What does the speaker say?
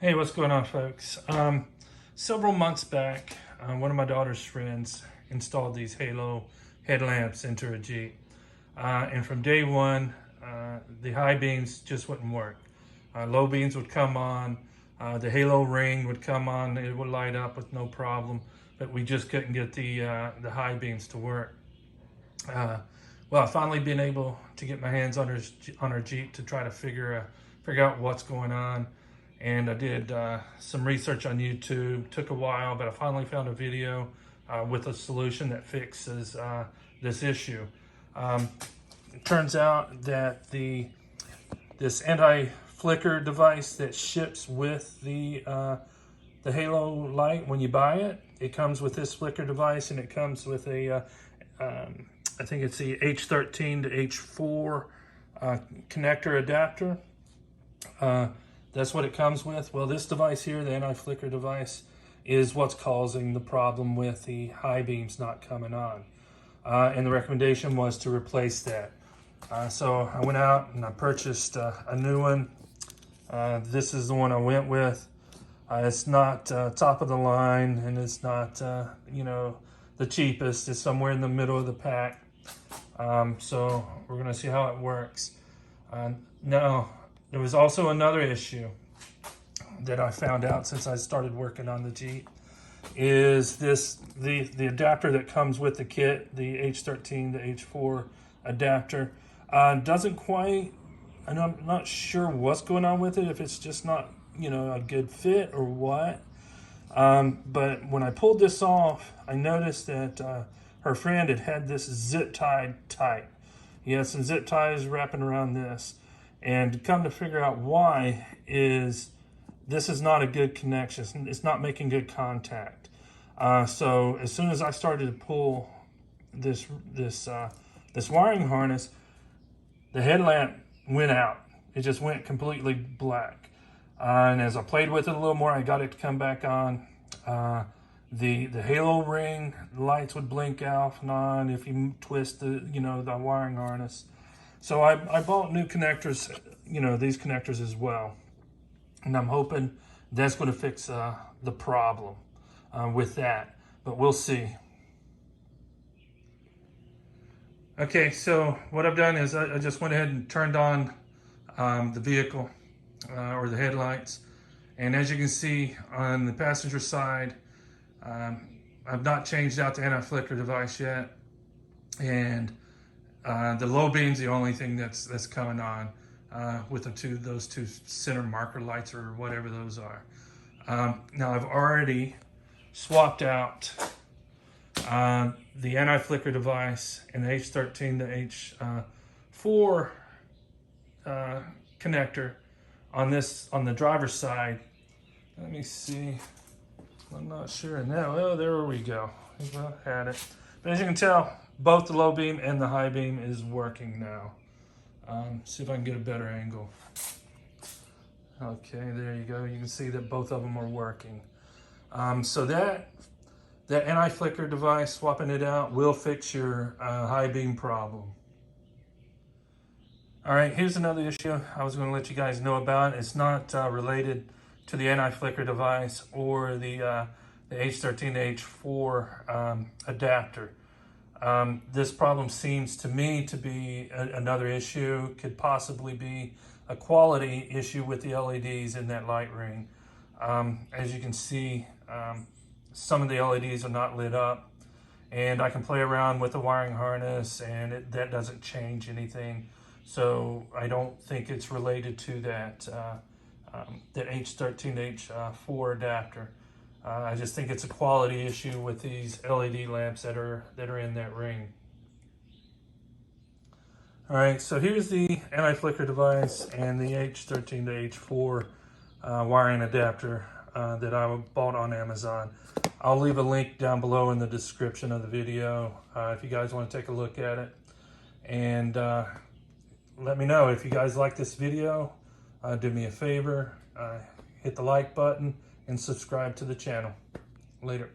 Hey, what's going on, folks? Several months back, one of my daughter's friends installed these halo headlamps into her Jeep. And from day one, the high beams just wouldn't work. Low beams would come on, the halo ring would come on, it would light up with no problem, but we just couldn't get the high beams to work. Well, I've finally been able to get my hands on her Jeep to try to figure out what's going on. And I did some research on YouTube. Took a while, but I finally found a video with a solution that fixes this issue. It turns out that this anti-flicker device that ships with the halo light when you buy it, it comes with this flicker device, and it comes with a I think it's the H13 to H4 connector adapter. That's what it comes with. Well, this device here, the anti-flicker device, is what's causing the problem with the high beams not coming on. And the recommendation was to replace that. So I went out and I purchased a new one. This is the one I went with. It's not top of the line, and it's not the cheapest. It's somewhere in the middle of the pack. So we're gonna see how it works. Now, there was also another issue that I found out since I started working on the Jeep, is the adapter that comes with the kit, the H13 to H4 adapter, doesn't quite, and I'm not sure what's going on with it, if it's just not, a good fit or what. But when I pulled this off, I noticed that her friend had this zip tied tight. He had some zip ties wrapping around this. And come to figure out why is this is not a good connection. It's not making good contact. So as soon as I started to pull this wiring harness, the headlamp went out. It just went completely black. And as I played with it a little more, I got it to come back on. The halo ring lights would blink off and on if you twist the wiring harness. So I bought new connectors, these connectors as well. And I'm hoping that's going to fix the problem with that. But we'll see. Okay, so what I've done is I just went ahead and turned on the vehicle or the headlights. And as you can see on the passenger side, I've not changed out the anti-flicker device yet. And the low beam's the only thing that's coming on with those two center marker lights or whatever those are. Now I've already swapped out the anti-flicker device and the H13 to H4 connector on the driver's side. Let me see. I'm not sure now. Oh, there we go. I had it. But as you can tell, both the low beam and the high beam is working now. See if I can get a better angle. Okay, there you go. You can see that both of them are working. So that anti-flicker device, swapping it out, will fix your high beam problem. All right, here's another issue I was going to let you guys know about. It's not related to the anti-flicker device or the H13 to H4 adapter. This problem seems to me to be another issue, could possibly be a quality issue with the LEDs in that light ring. As you can see, some of the LEDs are not lit up, and I can play around with the wiring harness and that doesn't change anything. So I don't think it's related to that H13 to H4 adapter. I just think it's a quality issue with these LED lamps that are in that ring. All right, so here's the anti-flicker device and the H13 to H4 wiring adapter that I bought on Amazon. I'll leave a link down below in the description of the video if you guys want to take a look at it. And let me know if you guys like this video. Do me a favor, hit the like button and subscribe to the channel. Later.